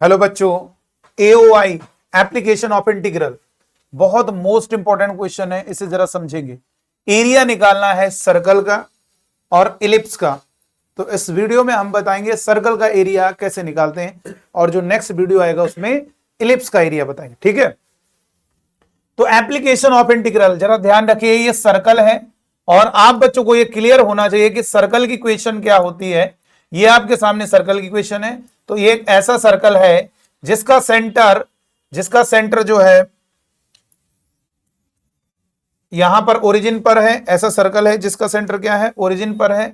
Hello बच्चों, AOI application of integral बहुत most important question है। इसे जरा समझेंगे। एरिया निकालना है सर्कल का और इलिप्स का। तो इस वीडियो में हम बताएंगे सर्कल का एरिया कैसे निकालते हैं और जो नेक्स्ट वीडियो आएगा उसमें इलिप्स का एरिया बताएंगे। ठीक है, तो एप्लीकेशन ऑफ इंटीग्रल जरा ध्यान रखिए, ये सर्कल है और आप बच्चों को ये क्लियर होना चाहिए कि सर्कल की इक्वेशन क्या होती है। ये आपके सामने सर्कल की इक्वेशन है। तो ये एक ऐसा सर्कल है जिसका सेंटर जो है यहां पर ओरिजिन पर है। ऐसा सर्कल है जिसका सेंटर क्या है, ओरिजिन पर है।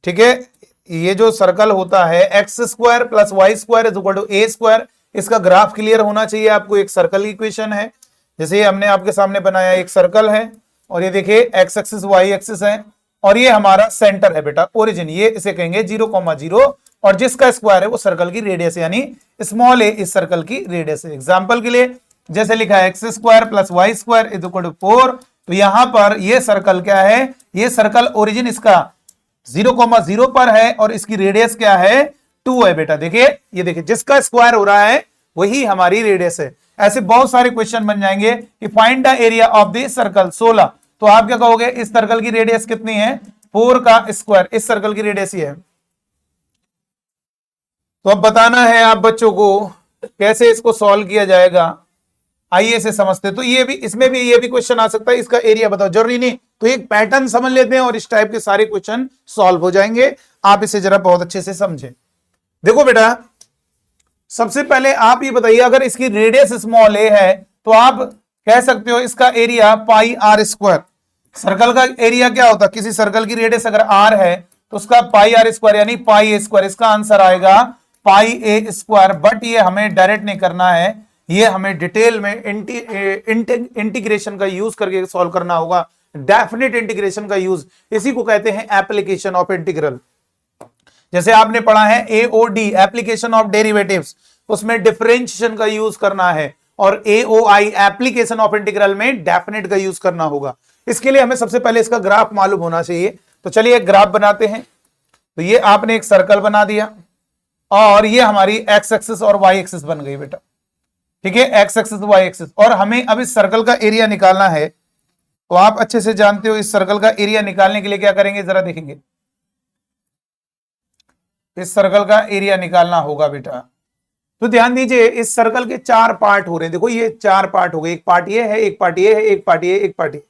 ठीक है, ये जो सर्कल होता है X square plus Y square is equal to A square. इसका ग्राफ क्लियर होना चाहिए आपको। एक सर्कल की इक्वेशन है, जैसे हमने आपके सामने बनाया, एक सर्कल है और ये देखिए एक्स एक्सिस वाई एक्सिस है और ये हमारा सेंटर है बेटा, ओरिजिन। ये इसे कहेंगे 0,0 और जिसका स्क्वायर है वो सर्कल की रेडियस यानी स्मॉल ए इस सर्कल की रेडियस है। एग्जांपल के लिए जैसे लिखा है X square plus Y square is equal to 4। तो यहां पर ये सर्कल क्या है, ये सर्कल ओरिजिन इसका 0,0 पर है और इसकी रेडियस क्या है, 2 है बेटा। देखिए, ये देखिए जिसका स्क्वायर हो रहा है वही हमारी रेडियस है। ऐसे बहुत सारे क्वेश्चन बन जाएंगे कि find the area of this circle 16। तो आप क्या कहोगे, इस सर्कल की रेडियस कितनी है, 4 का स्क्वायर। इस सर्कल की रेडियस ही है। तो अब बताना है आप बच्चों को कैसे इसको सॉल्व किया जाएगा। आइए इसे समझते। तो ये भी, इसमें भी ये भी क्वेश्चन आ सकता है, इसका एरिया बताओ। जरूरी नहीं, तो एक पैटर्न समझ लेते हैं और इस टाइप के सारे क्वेश्चन सॉल्व हो जाएंगे। आप इसे जरा बहुत अच्छे से समझें। देखो बेटा, सबसे पहले आप ये बताइए, अगर इसकी रेडियस स्मॉल ए है तो आप कह सकते हो इसका area pi R square. Circle का एरिया क्या होता है, किसी सर्कल की रेडियस अगर आर है तो उसका पाई आर स्क्वायर यानी पाई ए स्क्वायर। इसका आंसर आएगा पाई ए स्क्वायर। बट ये हमें डायरेक्ट नहीं करना है, ये हमें डिटेल में इंटीग्रेशन का यूज करके सॉल्व करना होगा। डेफिनेट इंटीग्रेशन का यूज, इसी को कहते हैं एप्लीकेशन ऑफ इंटीग्रल। जैसे आपने पढ़ा है एओडी एप्लीकेशन ऑफ डेरिवेटिव्स, उसमें डिफरेंशिएशन का यूज करना है और एओआई एप्लीकेशन ऑफ इंटीग्रल में डेफिनेट का यूज करना होगा। इसके लिए हमें सबसे पहले इसका ग्राफ मालूम होना चाहिए। तो चलिए एक ग्राफ बनाते हैं। तो ये आपने एक सर्कल बना दिया और ये हमारी एक्स एक्सिस और वाई एक्सिस बन गई बेटा। ठीक है, एक्स एक्सिस वाई एक्सिस। और हमें अब इस सर्कल का एरिया निकालना है। तो आप अच्छे से जानते हो इस सर्कल का एरिया निकालने के लिए क्या करेंगे, जरा देखेंगे। इस सर्कल का एरिया निकालना होगा बेटा। तो ध्यान दीजिए, इस सर्कल के 4 पार्ट हो रहे हैं। देखो ये 4 पार्ट हो गए, एक पार्ट ये है, एक पार्ट ये है, एक पार्ट ये, एक पार्ट ये।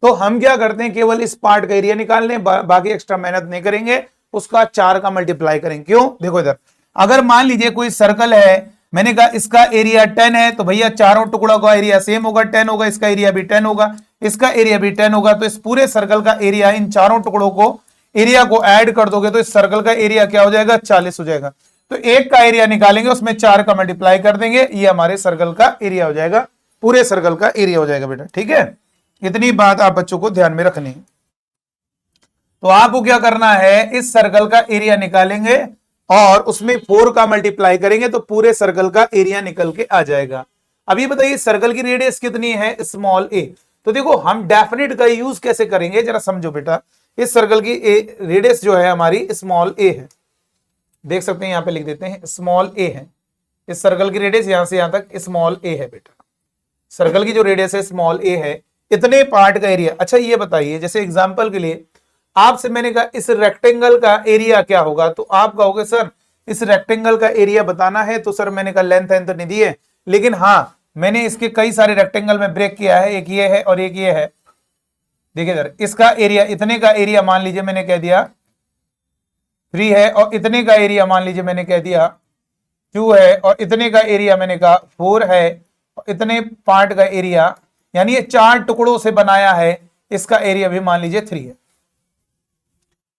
तो हम क्या करते हैं, केवल इस पार्ट का एरिया निकाल लें, बाकी एक्स्ट्रा मेहनत नहीं करेंगे, उसका 4 का मल्टीप्लाई करेंगे। क्यों, देखो इधर, अगर मान लीजिए कोई सर्कल है, मैंने कहा इसका एरिया 10 है, तो भैया चारों टुकड़ों का एरिया सेम होगा, 10 होगा। इसका एरिया भी 10 होगा, इसका एरिया भी 10 होगा। तो इस पूरे सर्कल का एरिया, इन चारों टुकड़ों को एरिया को ऐड कर दोगे तो इस सर्कल का एरिया क्या हो जाएगा, 40 हो जाएगा। तो एक का एरिया निकालेंगे, उसमें 4 का मल्टीप्लाई कर देंगे, ये हमारे सर्कल का एरिया हो जाएगा, पूरे सर्कल का एरिया हो जाएगा बेटा। ठीक है, इतनी बात आप बच्चों को ध्यान में रखनी है। तो आपको क्या करना है, इस सर्कल का एरिया निकालेंगे और उसमें 4 का मल्टीप्लाई करेंगे तो पूरे सर्कल का एरिया निकल के आ जाएगा। अब ये बताइए सर्कल की रेडियस कितनी है, स्मॉल ए। तो देखो हम डेफिनेट का यूज कैसे करेंगे, जरा समझो बेटा। इस सर्कल की रेडियस जो है हमारी स्मॉल ए है, देख सकते हैं, यहां पे लिख देते हैं स्मॉल ए है। इस सर्कल की रेडियस यहां से यहां तक स्मॉल ए है बेटा। सर्कल की जो रेडियस है स्मॉल ए है, इतने पार्ट का एरिया। अच्छा ये बताइए, जैसे एग्जांपल के लिए आपसे मैंने कहा इस रेक्टेंगल का एरिया क्या होगा, तो आप कहोगे सर इस रेक्टेंगल का एरिया बताना है, तो सर मैंने कहा लेंथ तो नहीं दी है, लेकिन हाँ मैंने इसके कई सारे रेक्टेंगल में ब्रेक किया है। एक ये है और एक ये है। देखिए इधर, इसका एरिया, इतने का एरिया मान लीजिए मैंने कह दिया 3 है, और इतने का एरिया मान लीजिए मैंने कह दिया 2 है, और इतने का एरिया मैंने कहा 4 है, और इतने पार्ट का एरिया यानी ये 4 टुकड़ों से बनाया है, इसका एरिया भी मान लीजिए 3 है।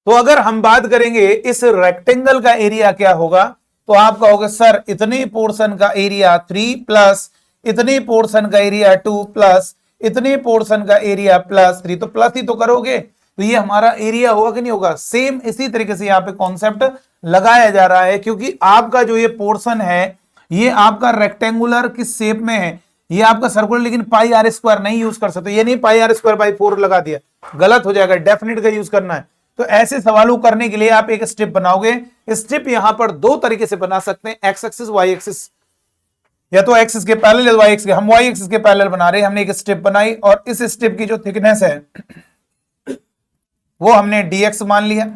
तो अगर हम बात करेंगे इस रेक्टेंगल का एरिया क्या होगा, तो आप कहोगे सर इतने पोर्शन का एरिया 3 प्लस इतने पोर्शन का एरिया 2 प्लस इतने पोर्शन का एरिया प्लस 3। तो प्लस ही तो करोगे तो ये हमारा एरिया होगा कि नहीं होगा। सेम इसी तरीके से यहाँ पे कॉन्सेप्ट लगाया जा रहा है, क्योंकि आपका जो ये पोर्शन है ये आपका रेक्टेंगुलर की शेप में है, ये आपका सर्कुलर, लेकिन पाई आर स्क्वायर नहीं यूज कर सकते। ये नहीं पाई आर स्क्वायर बाई 4 लगा दिया, गलत हो जाएगा। डेफिनेट का यूज करना है। तो ऐसे सवालों करने के लिए आप एक स्ट्रिप बनाओगे। स्ट्रिप यहां पर दो तरीके से बना सकते हैं, एक्स एक्सिस वाई एक्सिस, या तो एक्सिस के पैरेलल वाई एक्सिस के। हम वाई एक्सिस के पैरेलल बना रहे हैं, हमने एक स्ट्रिप बनाई और इस स्ट्रिप की जो थिकनेस है वो हमने dx मान लिया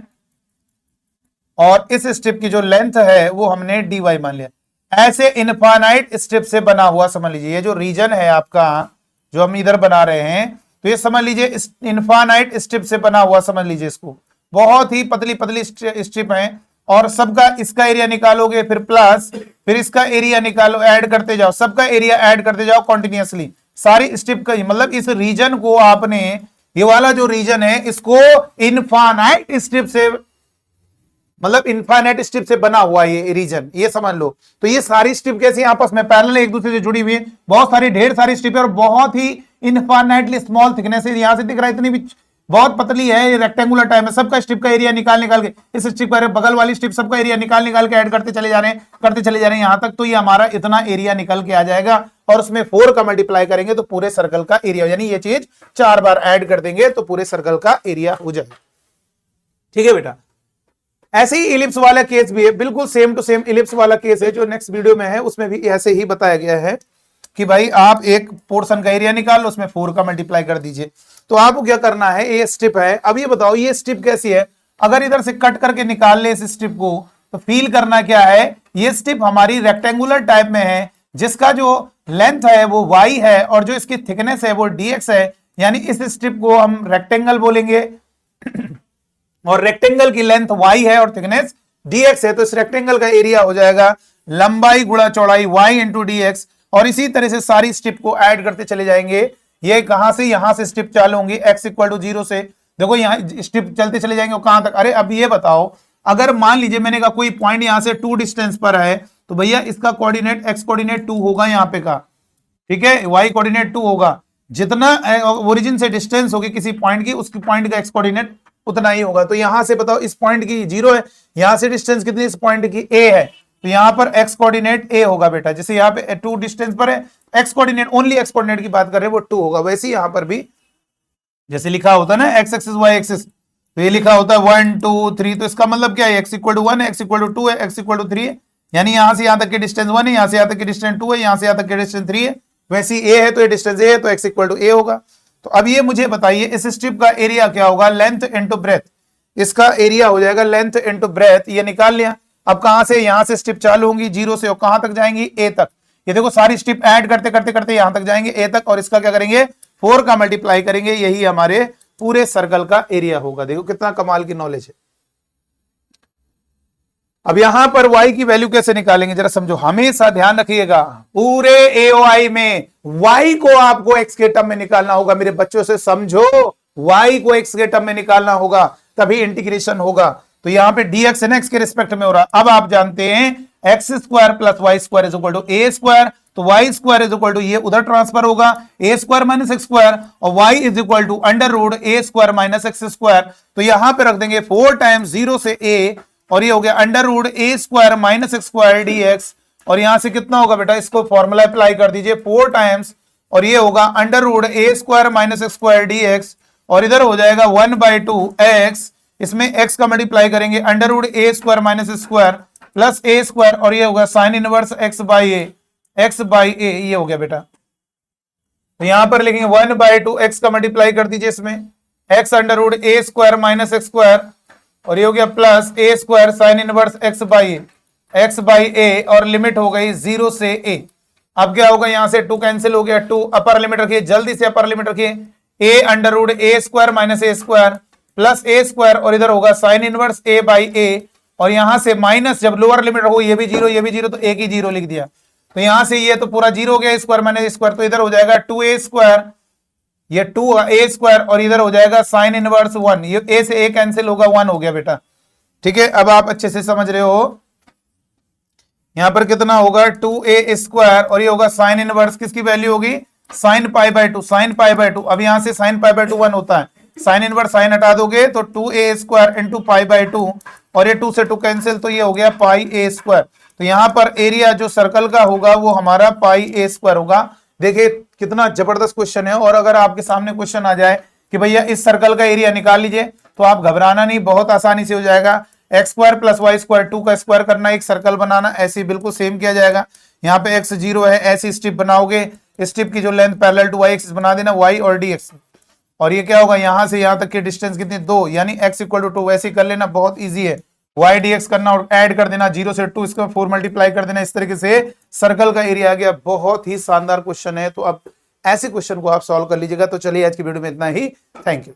और इस स्ट्रिप की जो लेंथ है वो हमने dy मान लिया। ऐसे इनफाइनाइट स्ट्रिप से बना हुआ, समझ लीजिए ये जो रीजन है आपका जो हम इधर बना रहे हैं, तो ये समझ लीजिए इनफाइनाइट स्ट्रिप से बना हुआ, समझ लीजिए इसको। बहुत ही पतली पतली स्ट्रिप है और सबका इसका एरिया निकालोगे, फिर प्लस फिर इसका एरिया निकालो, ऐड करते जाओ, सबका एरिया ऐड करते जाओ कंटिन्यूअसली सारी स्ट्रिप का। मतलब इस रीजन को आपने, ये वाला जो रीजन है इसको इनफाइनाइट स्ट्रिप से, मतलब इनफाइनाइट स्ट्रिप से बना हुआ ये रीजन, ये समझ लो। तो ये सारी स्ट्रिप कैसी आपस में पैरेलल एक दूसरे से जुड़ी हुई है, बहुत सारी ढेर सारी स्ट्रिप है और बहुत ही इनफाइनाइटली स्मॉल थिकनेस है। यहां से दिख रहा है इतनी भी बहुत पतली है, ये रेक्टेंगुलर टाइप है। सबका स्ट्रिप का एरिया निकाल के इस स्ट्रिप का बगल वाली स्ट्रिप सबका एरिया निकाल के ऐड करते चले जा रहे हैं यहां तक, तो ये हमारा इतना एरिया निकल के आ जाएगा और उसमें 4 का मल्टीप्लाई करेंगे तो पूरे सर्कल का एरिया, यानी ये चीज 4 बार ऐड कर देंगे तो पूरे सर्कल का एरिया हो जाएगा। ठीक है बेटा, ऐसे ही इलिप्स वाला केस भी है, बिल्कुल सेम टू सेम इलिप्स वाला केस है जो नेक्स्ट वीडियो में है, उसमें भी ऐसे ही बताया गया है कि भाई आप एक पोर्शन का एरिया निकाल लो, उसमें 4 का मल्टीप्लाई कर दीजिए। तो आपको क्या करना है, ये स्ट्रिप है। अब ये बताओ ये स्ट्रिप कैसी है, अगर इधर से कट करके निकाल ले इस स्ट्रिप को तो फील करना क्या है, ये स्ट्रिप हमारी रेक्टेंगुलर टाइप में है जिसका जो लेंथ है वो y है और जो इसकी थिकनेस है वो dx है, यानी इस स्ट्रिप को हम रेक्टेंगल बोलेंगे और रेक्टेंगल की लेंथ y है और थिकनेस dx है, तो इस रेक्टेंगल का एरिया हो जाएगा लंबाई गुणा चौड़ाई y इंटू dx। और इसी तरह से सारी स्ट्रिप को ऐड करते चले जाएंगे। ये कहां से, यहां से स्ट्रिप चालू होंगी x इक्वल टू 0 से, देखो यहां स्ट्रिप चलते चले जाएंगे कहां तक। अरे अब ये बताओ, अगर मान लीजिए मैंने कहा कोई पॉइंट यहां से 2 डिस्टेंस पर है तो भैया इसका कोऑर्डिनेट x कोऑर्डिनेट 2 होगा यहां पे का, ठीक है, y कोऑर्डिनेट 2 होगा। जितना ओरिजिन से डिस्टेंस होगी किसी पॉइंट की, उसकी पॉइंट का x कोऑर्डिनेट उतना ही होगा। तो यहां से बताओ इस पॉइंट की 0 है, यहां से डिस्टेंस कितनी, इस पॉइंट की a है, तो यहां पर x कोऑर्डिनेट a होगा बेटा। जैसे यहां पे 2 डिस्टेंस पर है, x coordinate only x coordinate की बात कर रहे हैं वो 2 होगा, वैसे ही यहां पर भी जैसे लिखा होता है ना x एक्सिस y एक्सिस, तो ये लिखा होता है 1 2 3, तो इसका मतलब क्या है, x इक्वल टू 1 है, x इक्वल टू 2 है, x इक्वल टू 3 है, यानी यहां से यहां तक की डिस्टेंस 1 है, यहां से यहां तक की डिस्टेंस 2 है, यहां से यहां तक की डिस्टेंस 3 है, वैसे ही a है तो ये डिस्टेंस a है तो x इक्वल टू a होगा। तो अब ये मुझे बताइए इस स्ट्रिप का एरिया क्या होगा, लेंथ इनटू ब्रेथ, इसका एरिया हो जाएगा लेंथ इनटू ब्रेथ, ये निकाल लिया। अब कहां से, यहां से स्ट्रिप चालू होंगी 0 से और कहां तक जाएंगी, a तक। ये देखो सारी स्ट्रिप ऐड करते करते करते यहां तक जाएंगे a तक और इसका क्या करेंगे 4 का मल्टीप्लाई करेंगे, यही हमारे पूरे सर्कल का एरिया होगा। देखो कितना कमाल की नॉलेज है। अब यहां पर y की वैल्यू कैसे निकालेंगे जरा समझो, हमेशा ध्यान रखिएगा, पूरे AOI में y को आपको x के टर्म में निकालना होगा। मेरे बच्चों से समझो, y को x के टर्म में निकालना होगा तभी इंटीग्रेशन होगा। तो यहां पे dx है ना x के रिस्पेक्ट में हो रहा। अब आप जानते हैं X square plus Y square is equal to A square, तो Y square is equal to ये उधर ट्रांसफर होगा A square minus X square और Y is equal to under root A square minus X square. तो यहां पे रख देंगे 4 टाइम्स 0 से a और ये हो गया under root A square minus X square dx। और यहां से कितना होगा बेटा, इसको फॉर्मूला अप्लाई कर दीजिए 4 टाइम्स और ये होगा under root A square minus X square dx और इधर हो जाएगा 1/2 x, इसमें x का मल्टीप्लाई करेंगे under root A square minus square plus A square और ये होगा साइन इनवर्स x बाई ए, ये हो गया बेटा। तो यहां पर लिखेंगे 1/2 x का मल्टीप्लाई कर दीजिए इसमें x under root A square minus X square और ये हो गया plus A square sine inverse x by A और लिमिट हो गई 0 से a। अब क्या होगा, यहां से 2 कैंसिल हो गया, 2 अपर लिमिट रखिए, जल्दी से अपर लिमिट रखिए, a under root A square minus A square plus A square और इधर होगा sine inverse a by A और यहां से माइनस, जब लोअर लिमिट रखो ये भी 0 ये भी 0 तो एक ही 0 लिख दिया। तो यहां से ये तो पूरा 0 हो गया स्क्वायर माइनस स्क्वायर, तो इधर हो जाएगा 2a स्क्वायर, ये 2a स्क्वायर और इधर हो जाएगा साइन इनवर्स 1, ये a से a कैंसिल होगा 1 हो गया बेटा। ठीक है, अब आप अच्छे से समझ रहे हो, यहां पर कितना होगा 2a स्क्वायर और ये होगा साइन इनवर्स किसकी वैल्यू होगी, sine pi by 2, sine pi by 2। अब यहां से साइन पाई बाय 2 1 होता है, साइन इनवर्स साइन हटा दोगे तो 2a square into pi by 2 और ये 2 से 2 कैंसिल तो ये हो गया पाई a स्क्वायर। तो यहां पर एरिया जो सर्कल का होगा वो हमारा पाई a स्क्वायर होगा। देखिए कितना जबरदस्त क्वेश्चन है। और अगर आपके सामने क्वेश्चन आ जाए कि भैया इस सर्कल का एरिया निकाल लीजिए, तो आप घबराना नहीं, बहुत आसानी से हो जाएगा। X square plus Y square 2 का स्क्वायर करना, एक सर्कल बनाना, ऐसे बिल्कुल सेम किया जाएगा। यहाँ पे एक्स 0 है, ऐसी स्ट्रिप बनाओगे, स्ट्रिप की जो length parallel to Y axis बना देना, वाई और डी एक्स, और ये क्या होगा यहां से यहां तक की डिस्टेंस कितनी 2, यानी x इक्वल टू 2, वैसे ही कर लेना, बहुत इजी है। y dx करना और ऐड कर देना 0 से 2, इसका 4 मल्टीप्लाई कर देना, इस तरीके से सर्कल का एरिया आ गया। बहुत ही शानदार क्वेश्चन है, तो अब ऐसे क्वेश्चन को आप सॉल्व कर लीजिएगा। तो चलिए आज की वीडियो में इतना ही, थैंक यू।